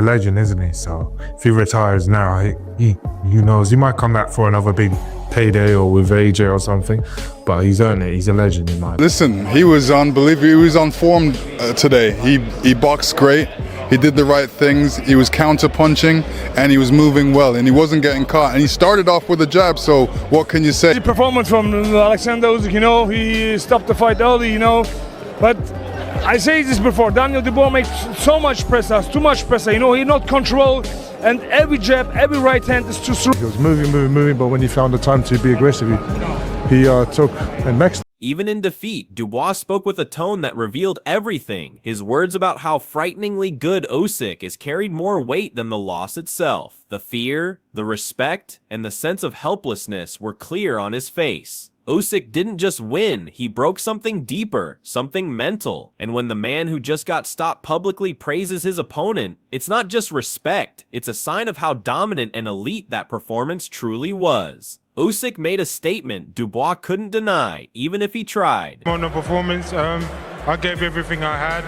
A legend, isn't he? So if he retires now, he knows he might come back for another big payday or with AJ or something, but he's earned it. He's a legend in my opinion. Listen, he was unbelievable. He was on form today. He boxed great. He did the right things. He was counter punching and he was moving well and he wasn't getting caught. And he started off with a jab. So what can you say? The performance from Oleksandr Usyk, he stopped the fight early, but I say this before, Daniel Dubois makes so much pressure, too much pressure, he not control, and every jab, every right hand is too strong. He was moving, but when he found the time to be aggressive, he took and maxed. Even in defeat, Dubois spoke with a tone that revealed everything. His words about how frighteningly good Usyk is carried more weight than the loss itself. The fear, the respect, and the sense of helplessness were clear on his face. Usyk didn't just win, he broke something deeper, something mental. And when the man who just got stopped publicly praises his opponent, it's not just respect, it's a sign of how dominant and elite that performance truly was. Usyk made a statement Dubois couldn't deny, even if he tried. On the performance, I gave everything I had.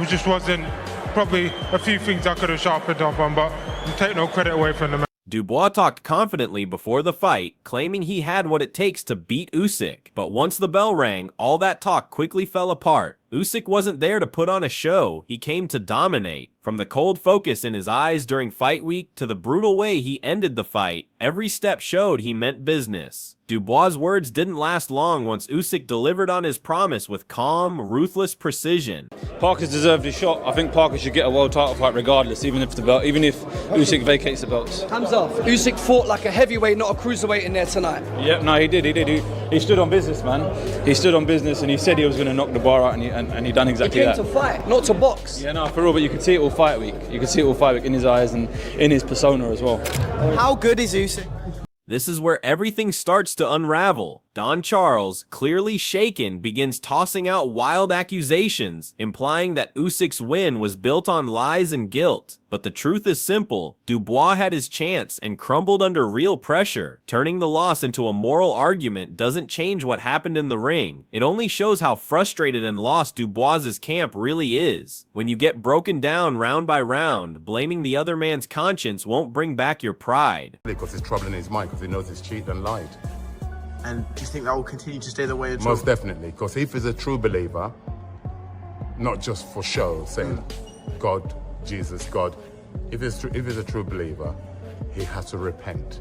It just wasn't, probably a few things I could have sharpened up on, but take no credit away from the man. Dubois talked confidently before the fight, claiming he had what it takes to beat Usyk. But once the bell rang, all that talk quickly fell apart. Usyk wasn't there to put on a show, he came to dominate. From the cold focus in his eyes during fight week to the brutal way he ended the fight, every step showed he meant business. Dubois' words didn't last long once Usyk delivered on his promise with calm, ruthless precision. Parker's deserved his shot. I think Parker should get a world title fight regardless, even if Usyk vacates the belts. Hands off. Usyk fought like a heavyweight, not a cruiserweight in there tonight. Yep, no, he did. He stood on business, man. He stood on business and he said he was going to knock Dubois out and he done exactly that. He came to fight, not to box. Yeah, no, for real, but you could see it all fight week. You could see it all fight week in his eyes and in his persona as well. How good is Usyk? This is where everything starts to unravel. Don Charles, clearly shaken, begins tossing out wild accusations, implying that Usyk's win was built on lies and guilt. But the truth is simple. Dubois had his chance and crumbled under real pressure. Turning the loss into a moral argument doesn't change what happened in the ring. It only shows how frustrated and lost Dubois' camp really is. When you get broken down round by round, blaming the other man's conscience won't bring back your pride. Because there's trouble in his mind, because he knows he's cheated and lied. And do you think that will continue to stay the way? Most definitely, because if he's a true believer, not just for show, saying God, Jesus, God, if he's a true believer, he has to repent.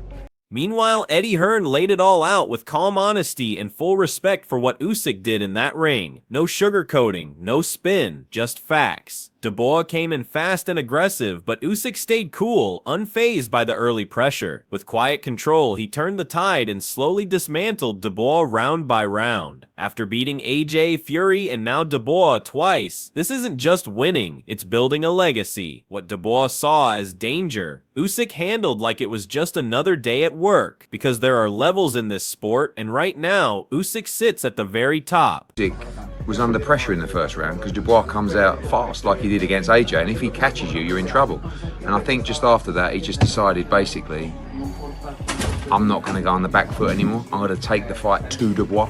Meanwhile, Eddie Hearn laid it all out with calm honesty and full respect for what Usyk did in that ring. No sugarcoating, no spin, just facts. Dubois came in fast and aggressive, but Usyk stayed cool, unfazed by the early pressure. With quiet control, he turned the tide and slowly dismantled Dubois round by round. After beating AJ, Fury, and now Dubois twice, this isn't just winning, it's building a legacy. What Dubois saw as danger, Usyk handled like it was just another day at work, because there are levels in this sport, and right now, Usyk sits at the very top. Usyk was under pressure in the first round because Dubois comes out fast like he did against AJ, and if he catches you, you're in trouble. And I think just after that, he just decided basically, I'm not going to go on the back foot anymore. I'm going to take the fight to Dubois,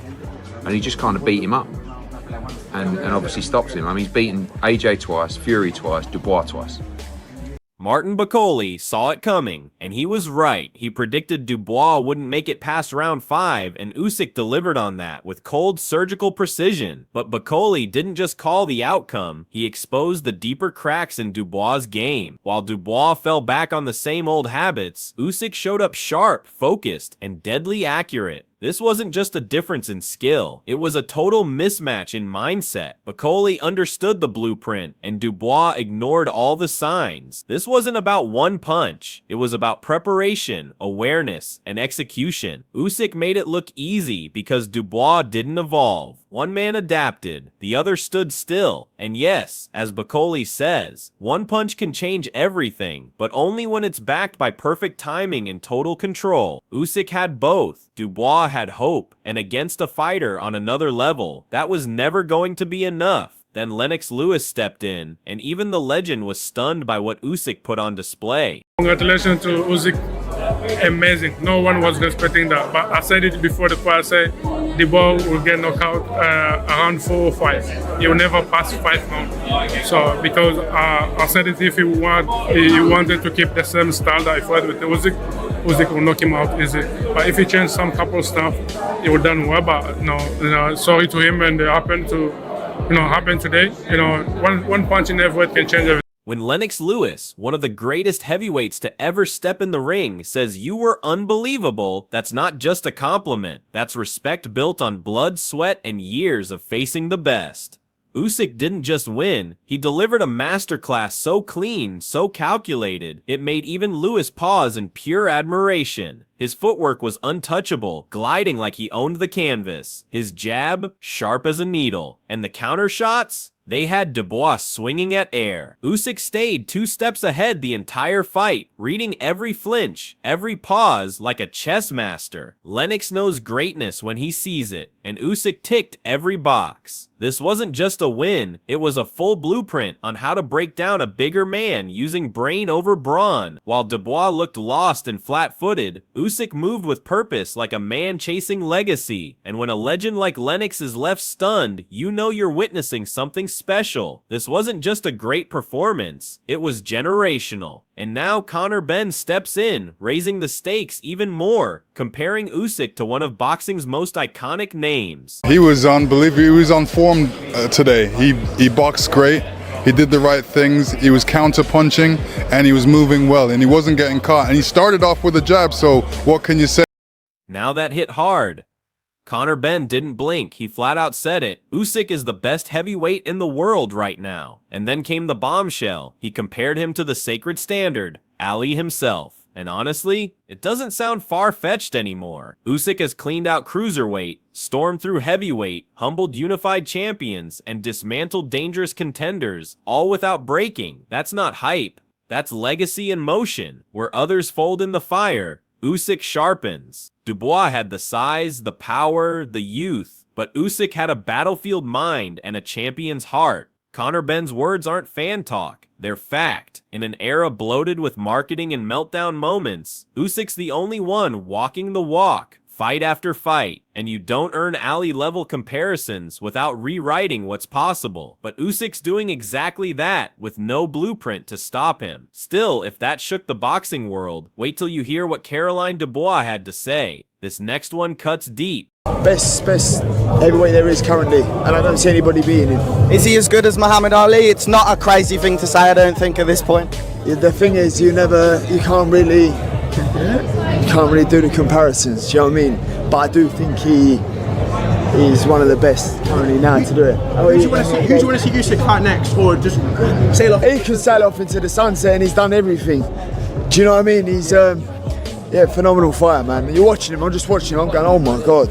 and he just kind of beat him up, and obviously stops him. I mean, he's beaten AJ twice, Fury twice, Dubois twice. Martin Bakole saw it coming, and he was right. He predicted Dubois wouldn't make it past round 5, and Usyk delivered on that with cold surgical precision. But Bakole didn't just call the outcome, he exposed the deeper cracks in Dubois' game. While Dubois fell back on the same old habits, Usyk showed up sharp, focused, and deadly accurate. This wasn't just a difference in skill, it was a total mismatch in mindset. Bakole understood the blueprint, and Dubois ignored all the signs. This wasn't about one punch, it was about preparation, awareness, and execution. Usyk made it look easy because Dubois didn't evolve. One man adapted, the other stood still. And yes, as Bakole says, one punch can change everything, but only when it's backed by perfect timing and total control. Usyk had both. Dubois had hope, and against a fighter on another level, that was never going to be enough. Then Lennox Lewis stepped in, and even the legend was stunned by what Usyk put on display. Congratulations to Usyk. Amazing. No one was expecting that. But I said it before the fight. I said Dubois will get knocked out around 4 or 5. He will never pass 5 rounds. So because I said it, if he wanted to keep the same style that he fought with Usyk will knock him out easy. But if he changed some couple stuff, he would done well. But no, sorry to him, and it happened today. One punch in heavyweight can change everything. When Lennox Lewis, one of the greatest heavyweights to ever step in the ring, says you were unbelievable, that's not just a compliment. That's respect built on blood, sweat, and years of facing the best. Usyk didn't just win, he delivered a masterclass so clean, so calculated, it made even Lewis pause in pure admiration. His footwork was untouchable, gliding like he owned the canvas. His jab, sharp as a needle. And the counter shots? They had Dubois swinging at air. Usyk stayed 2 steps ahead the entire fight, reading every flinch, every pause like a chess master. Lennox knows greatness when he sees it, and Usyk ticked every box. This wasn't just a win, it was a full blueprint on how to break down a bigger man using brain over brawn. While Dubois looked lost and flat-footed, Usyk moved with purpose like a man chasing legacy. And when a legend like Lennox is left stunned, you know you're witnessing something special. This wasn't just a great performance, it was generational. And now Conor Benn steps in, raising the stakes even more, comparing Usyk to one of boxing's most iconic names. He was unbelievable. He was on form today. He boxed great. He did the right things. He was counter-punching, and he was moving well, and he wasn't getting caught. And he started off with a jab, so what can you say? Now that hit hard. Conor Benn didn't blink, he flat out said it. Usyk is the best heavyweight in the world right now. And then came the bombshell. He compared him to the sacred standard, Ali himself. And honestly, it doesn't sound far-fetched anymore. Usyk has cleaned out cruiserweight, stormed through heavyweight, humbled unified champions, and dismantled dangerous contenders, all without breaking. That's not hype. That's legacy in motion. Where others fold in the fire, Usyk sharpens. Dubois had the size, the power, the youth, but Usyk had a battlefield mind and a champion's heart. Conor Benn's words aren't fan talk, they're fact. In an era bloated with marketing and meltdown moments, Usyk's the only one walking the walk, fight after fight, and you don't earn Ali-level comparisons without rewriting what's possible. But Usyk's doing exactly that, with no blueprint to stop him. Still, if that shook the boxing world, wait till you hear what Caroline Dubois had to say. This next one cuts deep. Best heavyweight there is currently, and I don't see anybody beating him. Is he as good as Muhammad Ali? It's not a crazy thing to say, I don't think, at this point. Yeah, the thing is, you can't really do the comparisons, do you know what I mean? But I do think he's one of the best currently now to do it. Who do you want to see Usyk fight next, or just sail off? He can sail off into the sunset, and he's done everything. Do you know what I mean? He's phenomenal fighter, man. You're watching him, I'm just watching him, I'm going, oh my God.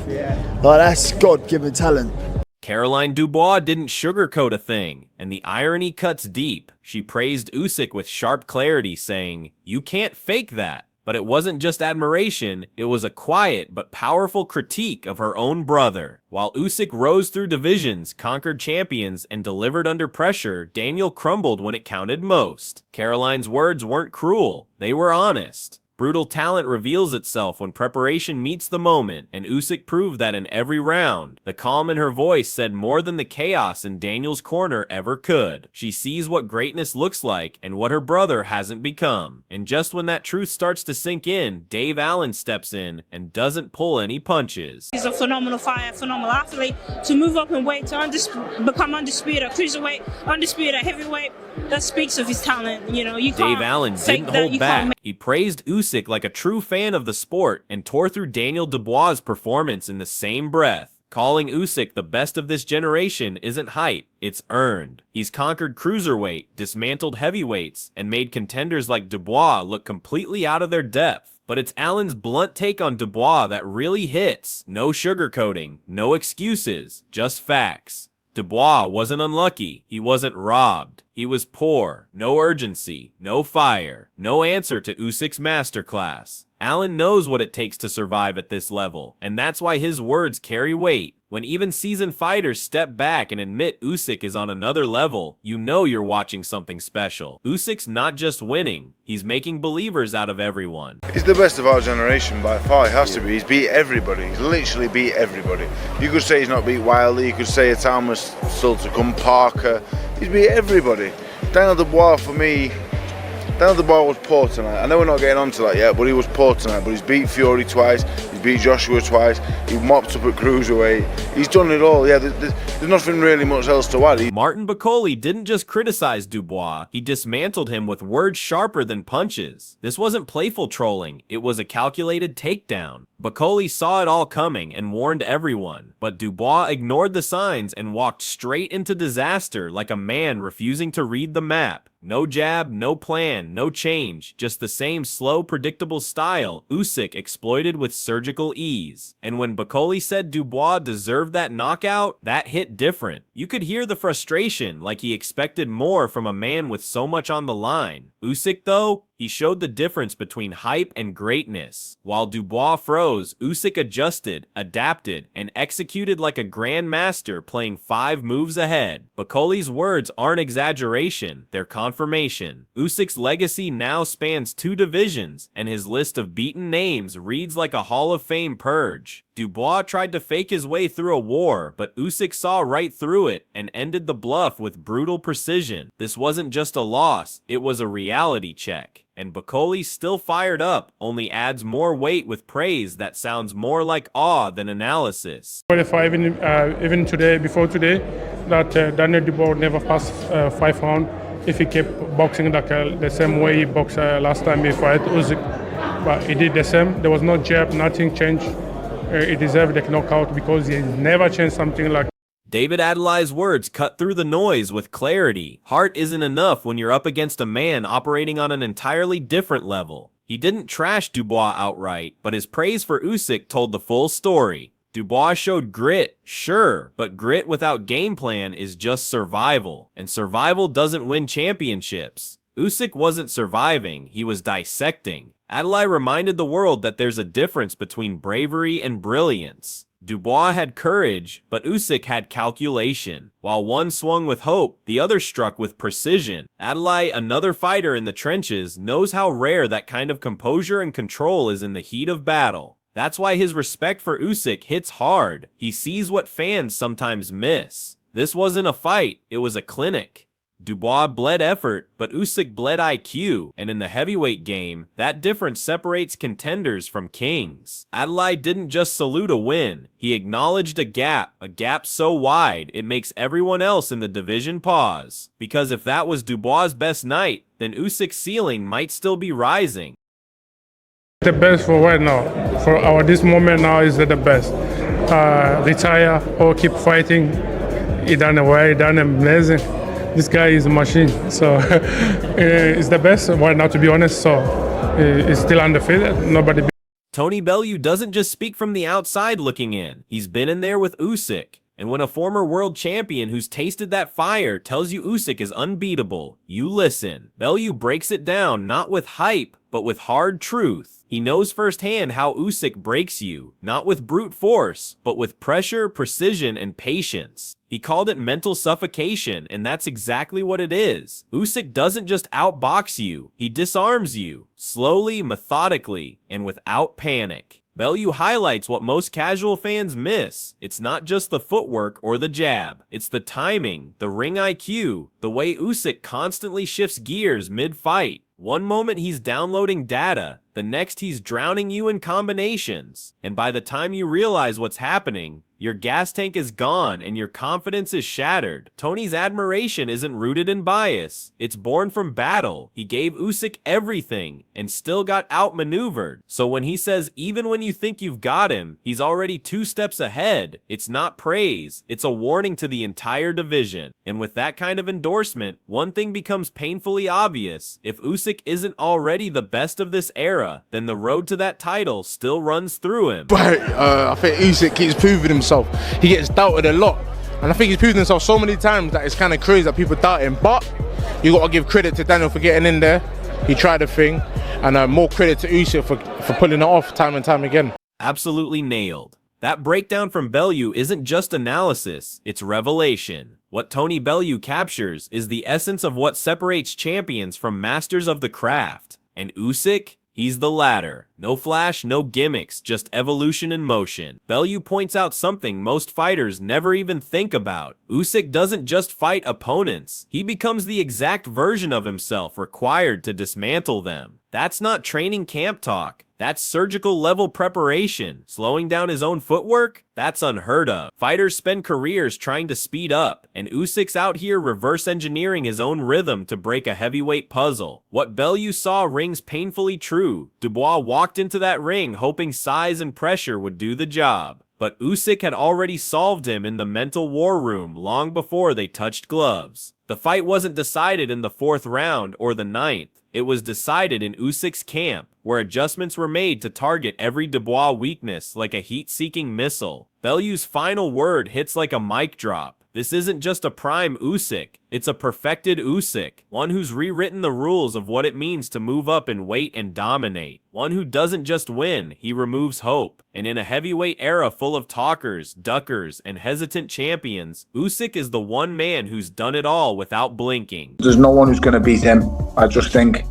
Like, that's God-given talent. Caroline Dubois didn't sugarcoat a thing, and the irony cuts deep. She praised Usyk with sharp clarity, saying, "You can't fake that." But it wasn't just admiration, it was a quiet but powerful critique of her own brother. While Usyk rose through divisions, conquered champions, and delivered under pressure, Daniel crumbled when it counted most. Caroline's words weren't cruel, they were honest. Brutal talent reveals itself when preparation meets the moment, and Usyk proved that in every round. The calm in her voice said more than the chaos in Daniel's corner ever could. She sees what greatness looks like and what her brother hasn't become. And just when that truth starts to sink in, Dave Allen steps in and doesn't pull any punches. He's a phenomenal fighter, phenomenal athlete. To move up in weight, to become undisputed at cruiserweight, undisputed at heavyweight, that speaks of his talent. You know, you can't. Dave Allen didn't hold back. He praised Usyk like a true fan of the sport and tore through Daniel Dubois' performance in the same breath. Calling Usyk the best of this generation isn't hype, it's earned. He's conquered cruiserweight, dismantled heavyweights, and made contenders like Dubois look completely out of their depth. But it's Allen's blunt take on Dubois that really hits. No sugarcoating, no excuses, just facts. Dubois wasn't unlucky, he wasn't robbed. He was poor, no urgency, no fire, no answer to Usyk's masterclass. Allen knows what it takes to survive at this level, and that's why his words carry weight. When even seasoned fighters step back and admit Usyk is on another level, you know you're watching something special. Usyk's not just winning, he's making believers out of everyone. He's the best of our generation by far, he has to be. He's beat everybody, he's literally beat everybody. You could say he's not beat Wiley, you could say it's Almas still to come, Parker. He's beat everybody. Daniel Dubois, for me, Daniel Dubois was poor tonight. I know we're not getting onto that yet, but he was poor tonight. But he's beat Fury twice, he's beat Joshua twice, he mopped up at cruiserweight. He's done it all. Yeah, there's nothing really much else to add. Martin Bakole didn't just criticize Dubois, he dismantled him with words sharper than punches. This wasn't playful trolling, it was a calculated takedown. Bakole saw it all coming and warned everyone, but Dubois ignored the signs and walked straight into disaster like a man refusing to read the map. No jab, no plan, no change, just the same slow, predictable style Usyk exploited with surgical ease. And when Bakole said Dubois deserved that knockout, that hit different. You could hear the frustration, like he expected more from a man with so much on the line. Usyk, though, he showed the difference between hype and greatness. While Dubois froze, Usyk adjusted, adapted, and executed like a grandmaster playing 5 moves ahead. Bakole's words aren't exaggeration, they're confirmation. Usyk's legacy now spans 2 divisions, and his list of beaten names reads like a Hall of Fame purge. Dubois tried to fake his way through a war, but Usyk saw right through it and ended the bluff with brutal precision. This wasn't just a loss, it was a reality check. And Bakole, still fired up, only adds more weight with praise that sounds more like awe than analysis. Even today, before today, that Daniel Dubois would never pass 5 rounds if he kept boxing like the same way he boxed last time he fought Usyk. But he did the same. There was no jab, nothing changed. He deserved the knockout because he never changed something like. David Adelai's words cut through the noise with clarity. Heart isn't enough when you're up against a man operating on an entirely different level. He didn't trash Dubois outright, but his praise for Usyk told the full story. Dubois showed grit, sure, but grit without game plan is just survival, and survival doesn't win championships. Usyk wasn't surviving, he was dissecting. Adelai reminded the world that there's a difference between bravery and brilliance. Dubois had courage, but Usyk had calculation. While one swung with hope, the other struck with precision. Adelai, another fighter in the trenches, knows how rare that kind of composure and control is in the heat of battle. That's why his respect for Usyk hits hard. He sees what fans sometimes miss. This wasn't a fight, it was a clinic. Dubois bled effort, but Usyk bled IQ, and in the heavyweight game, that difference separates contenders from kings. Adelai didn't just salute a win, he acknowledged a gap so wide it makes everyone else in the division pause. Because if that was Dubois' best night, then Usyk's ceiling might still be rising. The best for right now, for this moment now is the best. Retire or keep fighting, he done well, he done amazing. This guy is a machine, so it's the best right now, to be honest. So he's still undefeated. Nobody. Tony Bellew doesn't just speak from the outside looking in. He's been in there with Usyk. And when a former world champion who's tasted that fire tells you Usyk is unbeatable, you listen. Bellew breaks it down not with hype, but with hard truth. He knows firsthand how Usyk breaks you, not with brute force, but with pressure, precision, and patience. He called it mental suffocation, and that's exactly what it is. Usyk doesn't just outbox you, he disarms you, slowly, methodically, and without panic. Bellew highlights what most casual fans miss. It's not just the footwork or the jab. It's the timing, the ring IQ, the way Usyk constantly shifts gears mid-fight. One moment he's downloading data, the next he's drowning you in combinations. And by the time you realize what's happening, your gas tank is gone and your confidence is shattered. Tony's admiration isn't rooted in bias. It's born from battle. He gave Usyk everything and still got outmaneuvered. So when he says even when you think you've got him, he's already 2 steps ahead, it's not praise. It's a warning to the entire division. And with that kind of endorsement, one thing becomes painfully obvious. If Usyk isn't already the best of this era, then the road to that title still runs through him. But I think Usyk keeps proving himself. He gets doubted a lot, and I think he's proven himself so many times that it's kind of crazy that people doubt him. But you got to give credit to Daniel for getting in there He tried the thing, and more credit to Usyk for pulling it off time and time again. Absolutely nailed. That breakdown from Bellew isn't just analysis, it's revelation. What Tony Bellew captures is the essence of what separates champions from masters of the craft. And Usyk? He's the latter. No flash, no gimmicks, just evolution in motion. Bellew points out something most fighters never even think about. Usyk doesn't just fight opponents. He becomes the exact version of himself required to dismantle them. That's not training camp talk. That's surgical level preparation. Slowing down his own footwork? That's unheard of. Fighters spend careers trying to speed up, and Usyk's out here reverse engineering his own rhythm to break a heavyweight puzzle. What Bellew saw rings painfully true. Dubois walked into that ring hoping size and pressure would do the job. But Usyk had already solved him in the mental war room long before they touched gloves. The fight wasn't decided in the 4th round or the 9th. It was decided in Usyk's camp, where adjustments were made to target every Dubois weakness like a heat-seeking missile. Bellew's final word hits like a mic drop. This isn't just a prime Usyk, it's a perfected Usyk, one who's rewritten the rules of what it means to move up in weight and dominate. One who doesn't just win, he removes hope. And in a heavyweight era full of talkers, duckers, and hesitant champions, Usyk is the one man who's done it all without blinking. There's no one who's going to beat him. I just think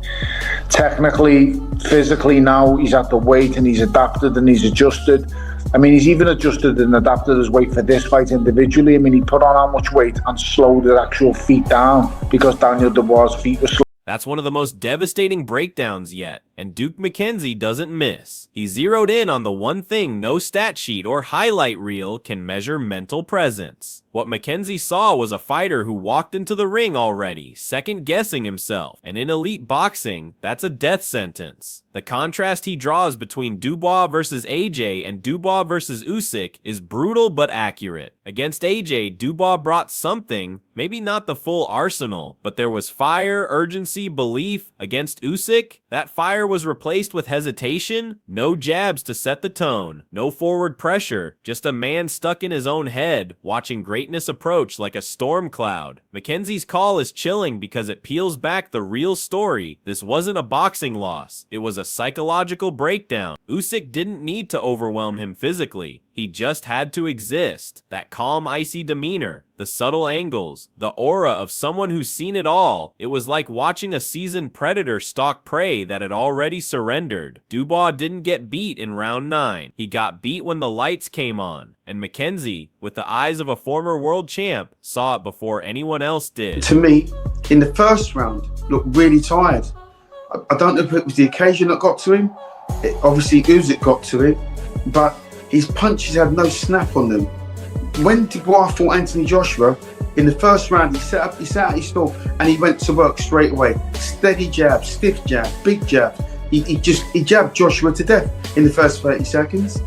technically, physically now, he's at the weight and he's adapted and he's adjusted. I mean, he's even adjusted and adapted his weight for this fight individually. I mean, he put on how much weight and slowed the actual feet down because Daniel Dubois' feet were slow. That's one of the most devastating breakdowns yet, and Duke McKenzie doesn't miss. He zeroed in on the one thing no stat sheet or highlight reel can measure: mental presence. What McKenzie saw was a fighter who walked into the ring already, second-guessing himself, and in elite boxing, that's a death sentence. The contrast he draws between Dubois versus AJ and Dubois versus Usyk is brutal but accurate. Against AJ, Dubois brought something, maybe not the full arsenal, but there was fire, urgency, belief. Against Usyk, that fire was replaced with hesitation, no jabs to set the tone, no forward pressure, just a man stuck in his own head, watching greatness approach like a storm cloud. McKenzie's call is chilling because it peels back the real story. This wasn't a boxing loss, it was a psychological breakdown. Usyk didn't need to overwhelm him physically. He just had to exist. That calm, icy demeanor, the subtle angles, the aura of someone who's seen it all. It was like watching a seasoned predator stalk prey that had already surrendered. Dubois didn't get beat in round 9. He got beat when the lights came on. And McKenzie, with the eyes of a former world champ, saw it before anyone else did. To me, in the first round, looked really tired. I don't know if it was the occasion that got to him. Obviously, Usyk got to him, but his punches had no snap on them. When Dubois fought Anthony Joshua, in the first round, he set out his stall and he went to work straight away. Steady jab, stiff jab, big jab. He jabbed Joshua to death in the first 30 seconds.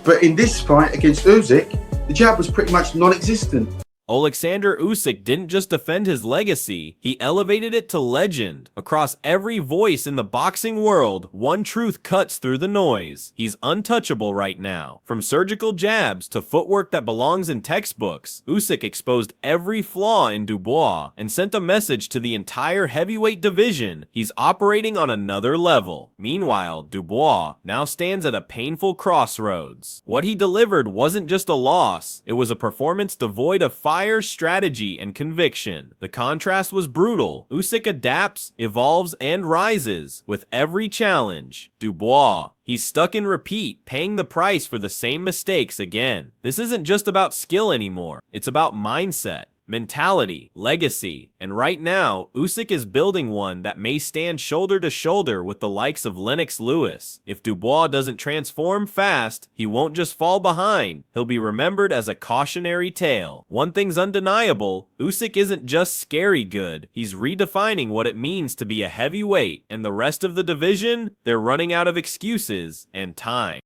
But in this fight against Usyk, the jab was pretty much non-existent. Oleksandr Usyk didn't just defend his legacy, he elevated it to legend. Across every voice in the boxing world, one truth cuts through the noise. He's untouchable right now. From surgical jabs to footwork that belongs in textbooks, Usyk exposed every flaw in Dubois and sent a message to the entire heavyweight division. He's operating on another level. Meanwhile, Dubois now stands at a painful crossroads. What he delivered wasn't just a loss, it was a performance devoid of fire, strategy, and conviction. The contrast was brutal. Usyk adapts, evolves, and rises with every challenge. Dubois, he's stuck in repeat, paying the price for the same mistakes again. This isn't just about skill anymore. It's about mindset, mentality, legacy, and right now, Usyk is building one that may stand shoulder to shoulder with the likes of Lennox Lewis. If Dubois doesn't transform fast, he won't just fall behind, he'll be remembered as a cautionary tale. One thing's undeniable, Usyk isn't just scary good, he's redefining what it means to be a heavyweight, and the rest of the division, they're running out of excuses and time.